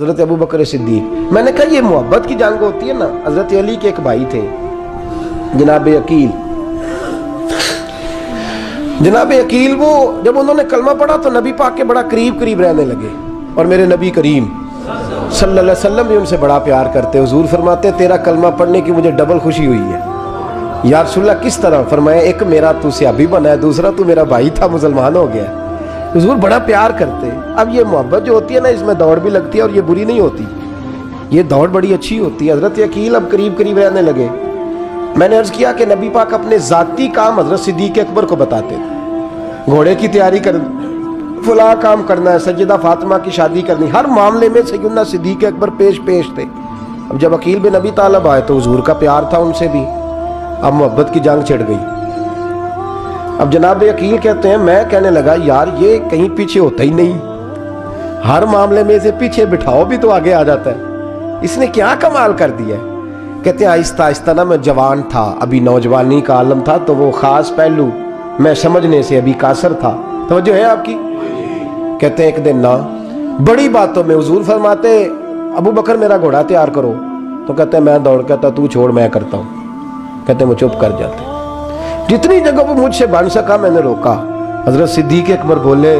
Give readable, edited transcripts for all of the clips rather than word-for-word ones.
حضرت ابو بکر صدیق، میں نے کہا یہ محبت کی جنگ ہوتی ہے نا۔ حضرت علی کے ایک بھائی تھے جناب عقیل۔ جناب عقیل وہ جب انہوں نے کلمہ پڑھا تو نبی پاک کے بڑا قریب رہنے لگے، اور میرے نبی کریم صلی اللہ علیہ وسلم بھی ان سے بڑا پیار کرتے۔ حضور فرماتے تیرا کلمہ پڑھنے کی مجھے ڈبل خوشی ہوئی ہے۔ یا رسول اللہ کس طرح؟ فرمایا ایک میرا تو صحابی بنا ہے، دوسرا تو میرا بھائی تھا مسلمان ہو گیا۔ حضور بڑا پیار کرتے۔ اب یہ محبت جو ہوتی ہے نا، اس میں دوڑ بھی لگتی ہے اور یہ بری نہیں ہوتی، یہ دوڑ بڑی اچھی ہوتی ہے۔ حضرت عقیل اب قریب رہنے لگے۔ میں نے عرض کیا کہ نبی پاک اپنے ذاتی کام حضرت صدیق اکبر کو بتاتے تھے، گھوڑے کی تیاری کر، فلاں کام کرنا ہے، سیدہ فاطمہ کی شادی کرنی، ہر معاملے میں سیدنا صدیق اکبر پیش تھے۔ اب جب عقیل بن ابی طالب آئے تو حضور کا پیار تھا ان سے بھی، اب محبت کی جنگ چھڑ گئی۔ اب جناب عقیل کہتے ہیں میں کہنے لگا یار یہ کہیں پیچھے ہوتا ہی نہیں، ہر معاملے میں اسے پیچھے بٹھاؤ بھی تو آگے آ جاتا ہے، اس نے کیا کمال کر دیا ہے۔ کہتے ہیں آہستہ آہستہ نا میں جوان تھا، ابھی نوجوانی کا عالم تھا، تو وہ خاص پہلو میں سمجھنے سے ابھی قاصر تھا۔ توجہ ہے آپ کی؟ کہتے ہیں ایک دن نا بڑی باتوں میں حضور فرماتے ابو بکر میرا گھوڑا تیار کرو، تو کہتے ہیں میں دوڑ، کہتا تو چھوڑ میں کرتا ہوں، کہتے ہیں وہ چپ کر جاتے۔ جتنی جگہ وہ مجھ سے بن سکا میں نے روکا۔ حضرت صدیق اکبر بولے،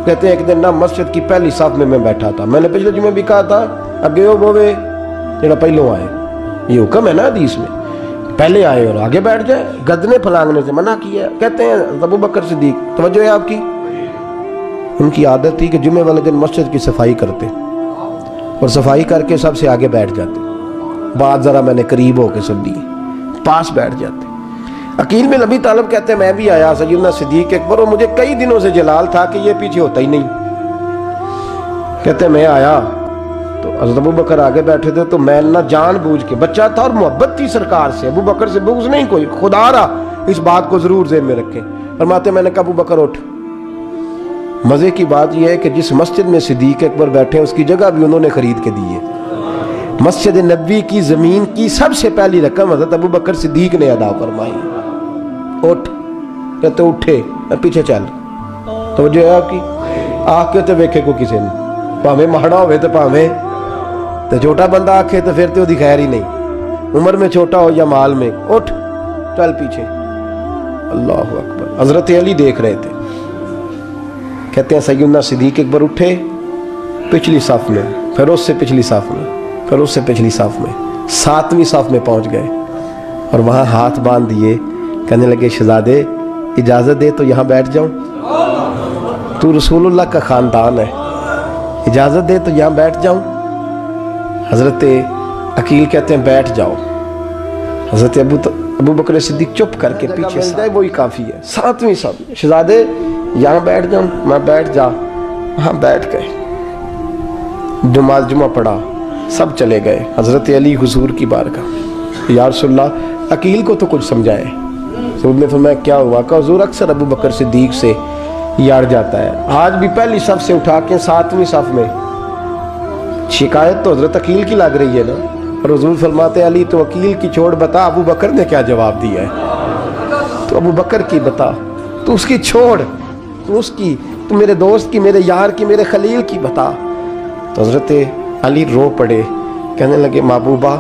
کہتے ہیں ایک دن نا مسجد کی پہلی صف میں بیٹھا تھا، میں نے پچھلے جمعے بھی کہا تھا اگے ہو بوے جڑا پہلوں آئے، یہ حکم ہے نا حدیث میں، پہلے آئے اور آگے بیٹھ جائے، گدنے پھلانگنے سے منع کیا۔ کہتے ہیں ابو بکر صدیق، توجہ ہے آپ کی، ان کی عادت تھی کہ جمعے والے دن مسجد کی صفائی کرتے اور صفائی کر کے سب سے آگے بیٹھ جاتے، بات ذرا میں نے قریب ہو کے سن لی، پاس بیٹھ جاتے۔ عقیل بن ابی طالب کہتے ہیں میں بھی آیا سیدنا صدیق اکبر، اور مجھے کئی دنوں سے جلال تھا کہ یہ پیچھے ہوتا ہی نہیں۔ کہتے ہیں میں آیا تو حضرت ابو بکر آگے بیٹھے تھے، تو میں نہ جان بوجھ کے، بچہ تھا اور محبت تھی سرکار سے، ابو بکر سے بغض نہیں کوئی، خدا رہا اس بات کو ضرور ذہن میں رکھیں۔ فرماتے میں نے کہا ابو بکر اٹھ۔ مزے کی بات یہ ہے کہ جس مسجد میں صدیق اکبر بیٹھے ہیں اس کی جگہ بھی انہوں نے خرید کے دی ہے۔ مسجد نبوی کی زمین کی سب سے پہلی رقم حضرت ابو بکر صدیق نے ادا فرمائی۔ اٹھ، کہتے اٹھے، میں پیچھے چل، توجہ ہے آپ کی، آہ کہتے ویکھے کو کسی نے، پاویں مہڑا ہوئے تو پاویں تو چھوٹا بندہ آکھے تو پھر تو دی خیر ہی نہیں، عمر میں چھوٹا ہو یا مال میں، اٹھ چل پیچھے۔ اللہ اکبر۔ حضرت علی دیکھ رہے تھے، کہتے ہیں سیدنا صدیق اکبر اٹھے پچھلی صف میں، پھر اس سے پچھلی صف میں، پھر اس سے پچھلی صف میں، 7ویں صف میں پہنچ گئے، اور وہاں ہاتھ باندھ دیے، کہنے لگے شہزادے اجازت دے تو یہاں بیٹھ جاؤں، تو رسول اللہ کا خاندان ہے، اجازت دے تو یہاں بیٹھ جاؤں۔ حضرت عقیل کہتے ہیں بیٹھ جاؤ۔ حضرت ابو بکر صدیق چپ کر کے پیچھے سے، وہی کافی ہے، 7ویں صف، شہزادے یہاں بیٹھ جاؤں، میں بیٹھ جا، وہاں بیٹھ گئے، نماز جمعہ پڑھا، سب چلے گئے۔ حضرت علی حضور کی بارگاہ، یا رسول اللہ عقیل کو تو کچھ سمجھائے۔ حضور نے فرمایا کیا ہوا؟ کہ حضور اکثر ابو بکر صدیق سے یار جاتا ہے، آج بھی پہلی صف سے اٹھا کے 7ویں صف میں، شکایت تو حضرت عقیل کی لگ رہی ہے نا، اور حضور فرماتے علی تو عقیل کی چھوڑ، بتا ابو بکر نے کیا جواب دیا ہے، تو ابو بکر کی بتا، تو اس کی چھوڑ، تو اس کی، تو میرے دوست کی، میرے یار کی، میرے خلیل کی بتا۔ تو حضرت علی رو پڑے، کہنے لگے محبوبہ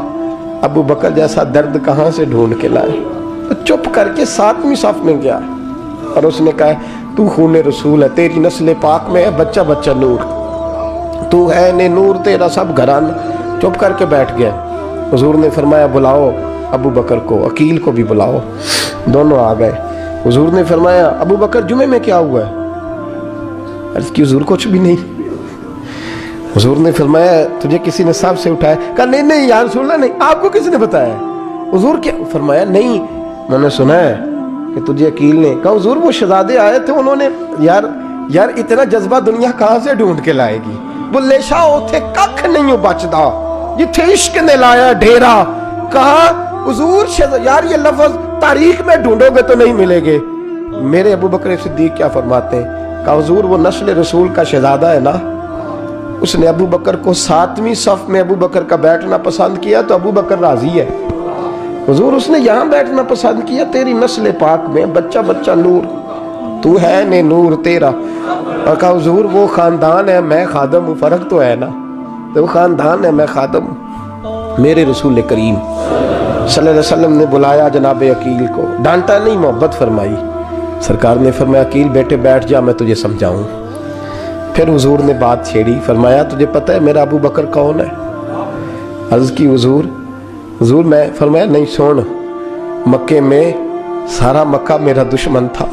ابو بکر جیسا درد کہاں سے ڈھونڈ کے لائے، تو چپ کر کے 7ویں صف میں گیا، اور اس نے کہا تو خون رسول ہے، تیری نسل پاک میں ہے بچہ بچہ نور، تو ہے نے نور تیرا سب گھران، چپ کر کے بیٹھ گیا۔ حضور نے فرمایا بلاؤ ابو بکر کو، عقیل کو بھی بلاؤ، دونوں آ گئے۔ حضور نے فرمایا ابو بکر جمعے میں کیا ہوا ہے؟ عرض کی حضور کچھ بھی نہیں۔ حضور نے فرمایا تجھے کسی نے صف سے اٹھایا؟ کہا نہیں یا رسول اللہ نہیں، آپ کو کسی نے بتایا؟ حضور کیا؟ فرمایا نہیں میں نے سنا ہے کہ تجھے عقیل نے کہا۔ حضور وہ شہزادے آئے تھے، انہوں نے یار اتنا جذبہ دنیا کہاں سے ڈھونڈ کے لائے گی، وہ لیشا ہوتے ککھ نہیں بچدا، جتھے عشق نے لایا ڈھیرا۔ کہا حضور یار یہ لفظ تاریخ میں ڈھونڈو گے تو نہیں ملے گے۔ میرے ابو بکر صدیق کیا فرماتے ہیں؟ کہا حضور وہ نسل رسول کا شہزادہ ہے نا، اس نے ابو بکر کو 7ویں صف میں ابو بکر کا بیٹھنا پسند کیا تو ابو بکر راضی ہے۔ حضور اس نے یہاں بیٹھنا پسند کیا، تیری نسل پاک میں بچہ بچہ نور، تو ہے نے نور تیرا۔ اور کہا حضور وہ خاندان ہے، میں خادم ہوں، فرق تو ہے نا۔ تو وہ خاندان ہے، میں خادم ہوں۔ میرے رسول کریم صلی اللہ علیہ وسلم نے بلایا جناب عقیل کو، ڈانٹا نہیں، محبت فرمائی۔ سرکار نے فرمایا عقیل بیٹے بیٹھ جا، میں تجھے سمجھاؤں۔ پھر حضور نے بات چھیڑی، فرمایا تجھے پتہ ہے میرا ابو بکر کون ہے؟ عرض کی حضور میں، فرمایا نہیں سن، مکے میں سارا مکہ میرا دشمن تھا،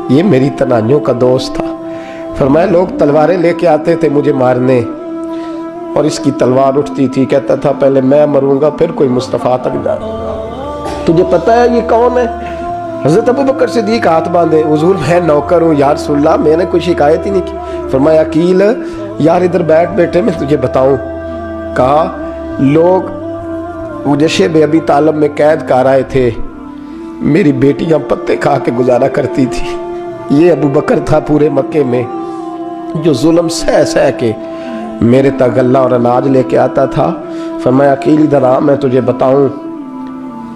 یہ میری تنائیوں کا دوست تھا۔ فرمایا لوگ تلواریں لے کے آتے تھے مجھے مارنے، اور اس کی تلوار اٹھتی تھی، کہتا تھا پہلے میں مروں گا پھر کوئی مصطفیٰ تک جائے گا۔ تجھے پتہ ہے یہ کون ہے؟ حضرت ابو بکر صدیق ہاتھ باندھے، حضور میں نوکر ہوں یا رسول اللہ، میں نے کوئی شکایت ہی نہیں کی۔ فرمایا عقیل یار ادھر بیٹھ بیٹے، میں تجھے بتاؤں۔ کہا لوگ مجھے شیب ابی طالب میں قید کر آئے تھے، میری بیٹیاں پتے کھا کے گزارا کرتی تھی، یہ ابو بکر تھا پورے مکے میں جو ظلم سہ سہ کے میرے تک غلہ اور اناج لے کے آتا تھا۔ فرمایا عقیل ادھر آ، میں تجھے بتاؤں،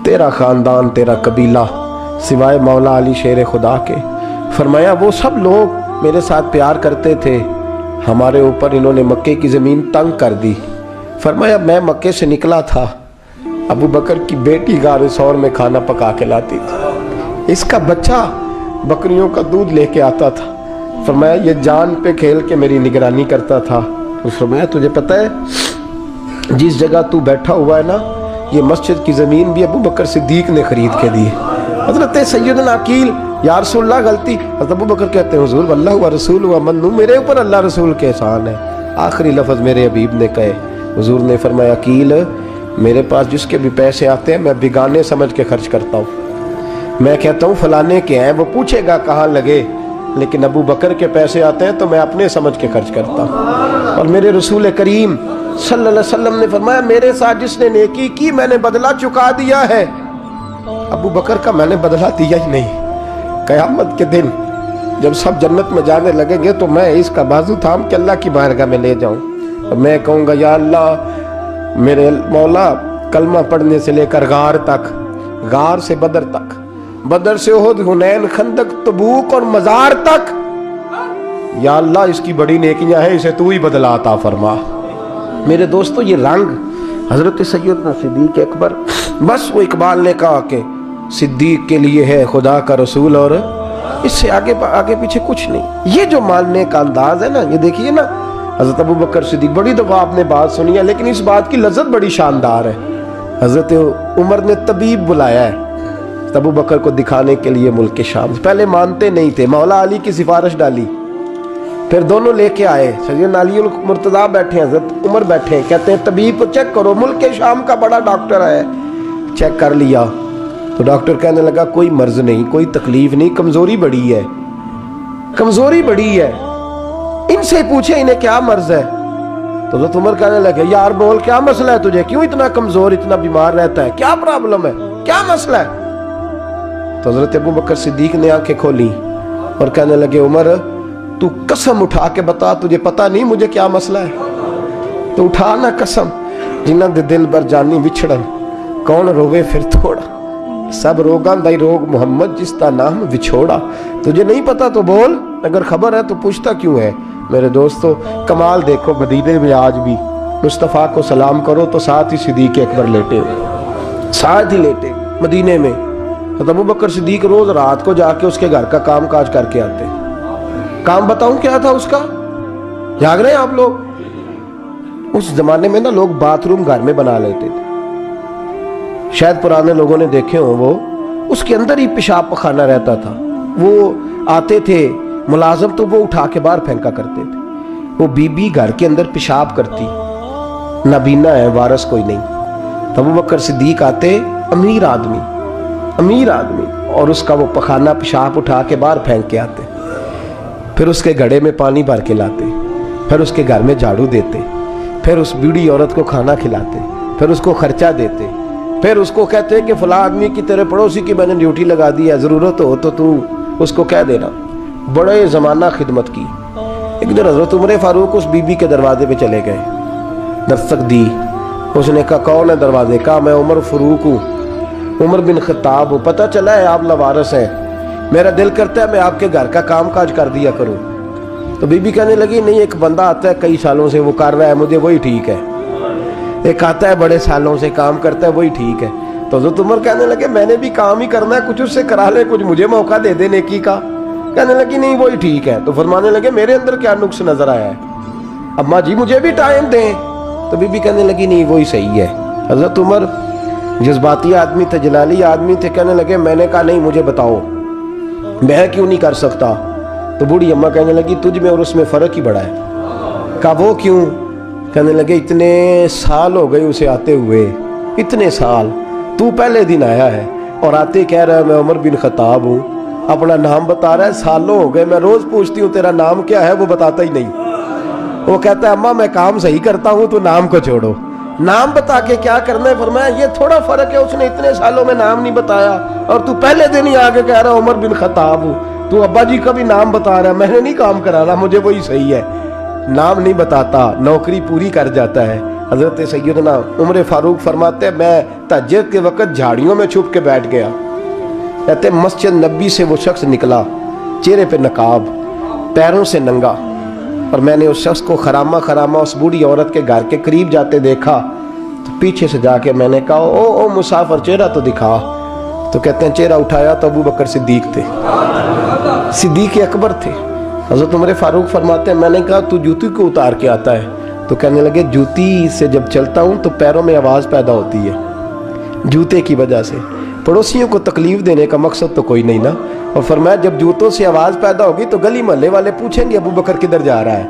تیرا خاندان تیرا قبیلہ سوائے مولا علی شیر خدا کے، فرمایا وہ سب لوگ میرے ساتھ پیار کرتے تھے، ہمارے اوپر انہوں نے مکے کی زمین تنگ کر دی۔ فرمایا میں مکے سے نکلا تھا، ابو بکر کی بیٹی غار ثور میں کھانا پکا کے لاتی تھی، اس کا بچہ بکریوں کا دودھ لے کے آتا تھا۔ فرمایا یہ جان پہ کھیل کے میری نگرانی کرتا تھا۔ فرمایا تجھے پتہ ہے جس جگہ تو بیٹھا ہوا ہے نا، یہ مسجد کی زمین بھی ابو بکر صدیق نے خرید کے دی۔ حضرت سیدنا عقیل یا رسول اللہ غلطی، حضرت ابو بکر کہتے ہیں حضور واللہ و رسول و منو، میرے اوپر اللہ رسول کے احسان ہے۔ آخری لفظ میرے حبیب نے کہے، حضور نے فرمایا عقیل میرے پاس جس کے بھی پیسے آتے ہیں میں بیگانے سمجھ کے خرچ کرتا ہوں، میں کہتا ہوں فلانے کے ہیں، وہ پوچھے گا کہاں لگے، لیکن ابو بکر کے پیسے آتے ہیں تو میں اپنے سمجھ کے خرچ کرتا ہوں۔ اور میرے رسول کریم صلی اللہ علیہ وسلم نے فرمایا میرے ساتھ جس نے نیکی کی میں نے بدلہ چکا دیا ہے، ابو بکر کا میں نے بدلہ دیا ہی نہیں۔ قیامت کے دن جب سب جنت میں جانے لگیں گے تو میں اس کا بازو تھام کے اللہ کی بارگاہ میں لے جاؤں، اور میں کہوں گا یا اللہ میرے مولا، کلمہ پڑھنے سے لے کر غار تک، غار سے بدر تک، بدر سے احد، حنین، خندق، تبوک اور مزار تک، یا اللہ اس کی بڑی نیکیاں ہیں، اسے تو ہی بدلہ عطا فرما۔ میرے دوستو یہ رنگ حضرت سیدنا صدیق اکبر، بس وہ اقبال نے کہا کہ صدیق کے لیے ہے خدا کا رسول، اور اس سے آگے پیچھے کچھ نہیں۔ یہ جو ماننے کا انداز ہے نا، یہ دیکھیے نا، حضرت ابو بکر صدیق، بڑی دفعہ آپ نے بات سنی ہے لیکن اس بات کی لذت بڑی شاندار ہے۔ حضرت عمر نے طبیب بلایا ہے ابو بکر کو دکھانے کے لیے ملک شام، پہلے مانتے نہیں تھے، مولا علی کی سفارش ڈالی، پھر دونوں لے کے آئے، سیدنا علی المرتضیٰ بیٹھے ہیں، حضرت عمر بیٹھے ہیں، کہتے ہیں طبیب کو چیک کرو، ملک شام کا بڑا ڈاکٹر ہے۔ چیک کر لیا تو ڈاکٹر کہنے لگا کوئی مرض نہیں، کوئی تکلیف نہیں، کمزوری بڑی ہے، کمزوری بڑی ہے، ان سے پوچھے انہیں کیا مرض ہے۔ تو حضرت عمر کہنے لگے یار بول کیا مسئلہ ہے تجھے، کیوں اتنا کمزور، اتنا بیمار رہتا ہے، کیا پرابلم ہے، کیا مسئلہ ہے؟ تو حضرت ابو بکر صدیق نے آنکھیں کھولی اور کہنے لگے عمر تو قسم اٹھا کے بتا، تجھے پتہ نہیں مجھے کیا مسئلہ ہے؟ تو اٹھا نہ قسم، جنہاں دے دل بر جانی وچھڑن، کون روے پھر تھوڑا، سب روگاں دائی روگ محمد جس تا نام وچھوڑا۔ تجھے نہیں پتا تو بول، اگر خبر ہے تو پوچھتا کیوں ہے؟ میرے دوستو کمال دیکھو، مدینے میں آج بھی مصطفیٰ کو سلام کرو تو ساتھ ہی صدیق اکبر لیٹے ہو، ساتھ ہی لیٹے مدینے میں۔ ابو بکر صدیق روز رات کو جا کے اس کے گھر کا کام کاج کر کے آتے۔ کام بتاؤں کیا تھا اس کا؟ جاگ رہے ہیں آپ لوگ؟ اس زمانے میں نا لوگ باتھ روم گھر میں بنا لیتے تھے، شاید پرانے لوگوں نے دیکھے ہوں، وہ اس کے اندر ہی پیشاب پخانہ رہتا تھا، وہ آتے تھے ملازم تو وہ اٹھا کے باہر پھینکا کرتے تھے، وہ بی بی گھر کے اندر پیشاب کرتی، نابینا ہے، وارث کوئی نہیں، تو ابو بکر صدیق آتے، امیر آدمی، اور اس کا وہ پخانہ پیشاب اٹھا کے باہر پھینک کے آتے، پھر اس کے گھڑے میں پانی بھر کے لاتے، پھر اس کے گھر میں جھاڑو دیتے، پھر اس بوڑھی عورت کو کھانا کھلاتے، پھر اس کو خرچہ دیتے، پھر اس کو کہتے کہ فلاں آدمی کی تیرے پڑوسی کی میں نے ڈیوٹی لگا دی ہے، ضرورت ہو تو اس کو کہہ دینا۔ بڑے زمانہ خدمت کی۔ ایک دن حضرت عمر فاروق اس بی بی کے دروازے پہ چلے گئے، دستک دی، اس نے کہا کون ہے دروازے؟ کہا میں عمر فاروق ہوں، عمر بن خطاب ہوں، پتہ چلا ہے آپ لوارث ہیں، میرا دل کرتا ہے میں آپ کے گھر کا کام کاج کر دیا کروں۔ تو بی بی کہنے لگی نہیں، ایک بندہ آتا ہے کئی سالوں سے وہ کر رہا ہے مجھے وہی ٹھیک ہے، ایک آتا ہے بڑے سالوں سے کام کرتا ہے وہی ٹھیک ہے۔ تو حضرت عمر کہنے لگے میں نے بھی کام ہی کرنا ہے، کچھ اس سے کرا لے، کچھ مجھے موقع دے دے نیکی کا۔ کہنے لگی نہیں وہی ٹھیک ہے۔ تو فرمانے لگے میرے اندر کیا نقص نظر آیا ہے، اماں جی مجھے بھی ٹائم دیں۔ تو بی بی کہنے لگی نہیں وہی صحیح ہے۔ حضرت عمر جذباتی آدمی تھے، جلالی آدمی تھے، کہنے لگے میں نے کہا نہیں مجھے بتاؤ میں کیوں نہیں کر سکتا۔ تو بوڑھی اماں کہنے لگی تجھ میں اور اس میں فرق ہی بڑا ہے۔ کہا وہ کیوں؟ کہنے لگے اتنے سال ہو گئے اسے آتے ہوئے، اتنے سال، تو پہلے دن آیا ہے اور آتے کہہ رہا ہے میں عمر بن خطاب ہوں، اپنا نام بتا رہا ہے، سالوں ہو گئے میں روز پوچھتی ہوں تیرا نام کیا ہے، وہ بتاتا ہی نہیں۔ وہ کہتا ہے اماں میں کام صحیح کرتا ہوں تو نام کو چھوڑو، نام بتا کے کیا کرنا ہے۔ فرمایا یہ تھوڑا فرق ہے، اس نے اتنے سالوں میں نام نہیں بتایا اور تو پہلے دن ہی آگے کہہ رہا عمر بن خطاب ہوں، تو ابا جی کا بھی نام بتا رہا ہے، میں نے نہیں کام کرانا، مجھے وہی صحیح ہے۔ نام نہیں بتاتا، نوکری پوری کر جاتا ہے۔ حضرت سیدنا عمر فاروق فرماتے ہیں میں تہجد کے وقت جھاڑیوں میں چھپ کے بیٹھ گیا، کہتے ہیں مسجد نبی سے وہ شخص نکلا، چہرے پہ نقاب، پیروں سے ننگا، اور میں نے اس شخص کو خرامہ خرامہ اس بوڑھی عورت کے گھر کے قریب جاتے دیکھا، تو پیچھے سے جا کے میں نے کہا او مسافر چہرہ تو دکھا۔ تو کہتے ہیں چہرہ اٹھایا تو ابو بکر صدیق تھے، صدیق اکبر تھے۔ حضرت عمر فاروق فرماتے ہیں میں نے کہا تو جوتی کو اتار کے آتا ہے؟ تو کہنے لگے جوتی سے جب چلتا ہوں تو پیروں میں آواز پیدا ہوتی ہے جوتے کی وجہ سے، پڑوسیوں کو تکلیف دینے کا مقصد تو کوئی نہیں نا۔ اور فرمایا جب جوتوں سے آواز پیدا ہوگی تو گلی محلے والے پوچھیں گے ابو بکر کدھر جا رہا ہے،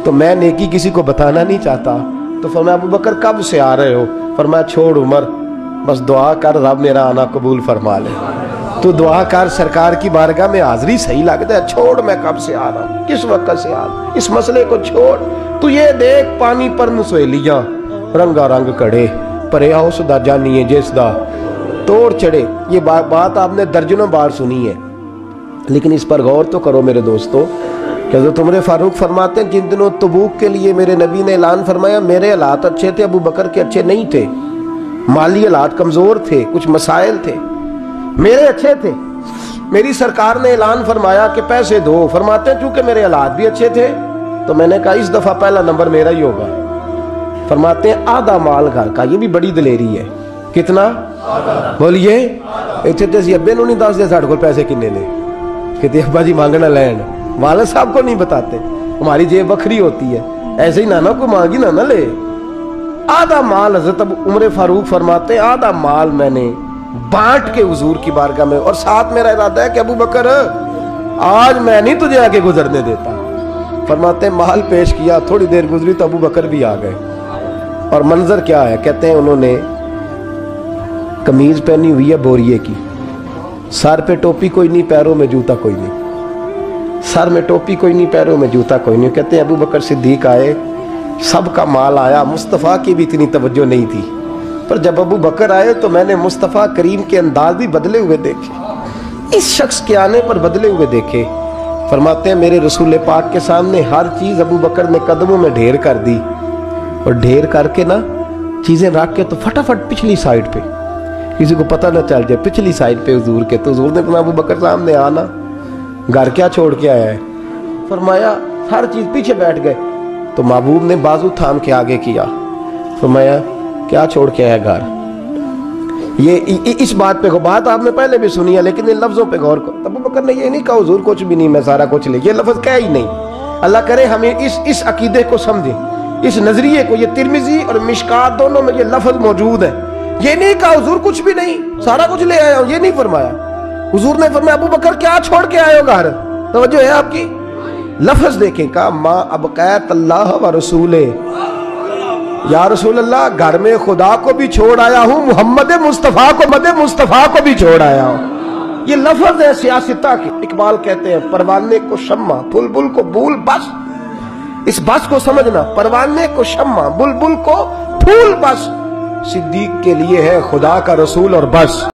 تو میں نیکی کسی کو بتانا نہیں چاہتا۔ تو فرمایا ابو بکر کب سے آ رہے ہو؟ فرمایا چھوڑ عمر، بس دعا کر رب میرا آنا قبول فرما لے، تو دعا کر سرکار کی بارگاہ میں حاضری صحیح لگتا ہے، چھوڑ میں کب سے آ رہا ہوں، کس وقت سے آ رہا ہوں، اس مسئلے کو چھوڑ، تو یہ دیکھ پانی پر نسویلیاں رنگا رنگ کڑے پریا اس دا جانی ہے جس دا توڑ چڑھے۔ یہ بات آپ نے درجنوں بار سنی ہے، لیکن اس پر غور تو کرو میرے دوستو کہ حضرت عمر فاروق فرماتے ہیں جن دنوں تبوک کے لیے میرے نبی نے اعلان فرمایا میرے حالات اچھے تھے، ابو بکر کے اچھے نہیں تھے، مالی حالات کمزور تھے، کچھ مسائل تھے، میرے اچھے تھے۔ میری سرکار نے اعلان فرمایا کہ پیسے دو، فرماتے ہیں چونکہ میرے حالات بھی اچھے تھے تو میں نے کہا اس دفعہ پہلا نمبر میرا ہی ہوگا۔ فرماتے ہیں آدھا مال گھر کا، یہ بھی بڑی دلیری ہے۔ کتنا؟ بولیے اتنے تے سی ابے نو نہیں دس دے ساڑھے کو پیسے کنے نے، کہتے ابا جی مانگنا لین، والد صاحب کو نہیں بتاتے، ہماری جیب بکھری ہوتی ہے، ایسے ہی نانا کو مانگی نانا لے۔ آدھا مال حضرت عمر فاروق فرماتے ہیں آدھا مال میں نے بانٹ کے حضور کی بارگاہ میں، اور ساتھ میرا ارادہ ہے کہ ابو بکر آج میں نہیں تجھے آگے گزرنے دیتا۔ فرماتے ہیں مال پیش کیا، تھوڑی دیر گزری تو ابو بکر بھی آ گئے، اور منظر کیا ہے؟ کہتے ہیں انہوں نے قمیض پہنی ہوئی ہے بوریے کی، سر پہ ٹوپی کوئی نہیں، پیروں میں جوتا کوئی نہیں، سر میں ٹوپی کوئی نہیں، پیروں میں جوتا کوئی نہیں۔ کہتے ہیں ابو بکر صدیق آئے، سب کا مال آیا، مصطفیٰ کی بھی اتنی توجہ نہیں تھی، پر جب ابو بکر آئے تو میں نے مصطفیٰ کریم کے انداز بھی بدلے ہوئے دیکھے، اس شخص کے آنے پر بدلے ہوئے دیکھے۔ فرماتے ہیں میرے رسول پاک کے سامنے ہر چیز ابو بکر نے قدموں میں ڈھیر کر دی، اور ڈھیر کر کے نا چیزیں رکھ کے تو فٹافٹ پچھلی سائیڈ پہ، کسی کو پتہ نہ چل جائے، پچھلی سائیڈ پہ حضور کے۔ تو حضور نے فرمایا ابو بکر سامنے آنا، گھر کیا چھوڑ کے آیا ہے؟ فرمایا ہر چیز، پیچھے بیٹھ گئے۔ تو محبوب نے بازو تھام کے آگے کیا، فرمایا کیا چھوڑ کے آیا گھر؟ یہ اس بات پہ بات آپ نے پہلے بھی سنی ہے، لیکن ان لفظوں پہ غور کرو۔ ابو بکر نے یہ نہیں کہا حضور کچھ بھی نہیں میں سارا کچھ لے، یہ لفظ کہا ہی نہیں۔ اللہ کرے ہمیں اس عقیدے کو سمجھیں، اس نظریے کو۔ یہ ترمذی اور مشکات دونوں میں یہ لفظ موجود ہے۔ یہ نہیں کہا حضور کچھ بھی نہیں سارا کچھ لے آیا ہوں، یہ نہیں فرمایا۔ حضور نے فرمایا ابو بکر کیا چھوڑ کے آئے ہو گھر؟ توجہ ہے آپ کی؟ لفظ دیکھیں، کہا ما ابقیت اللہ و رسولہ، یا رسول اللہ گھر میں خدا کو بھی چھوڑ آیا ہوں، محمد مصطفیٰ کو بھی چھوڑ آیا ہوں۔ یہ لفظ ہے سیاستہ کے۔ اقبال کہتے ہیں پروانے کو شمع بلبل کو پھول، بس اس بس کو سمجھنا، پروانے کو شمع بلبل کو پھول، بس صدیق کے لیے ہے خدا کا رسول اور بس۔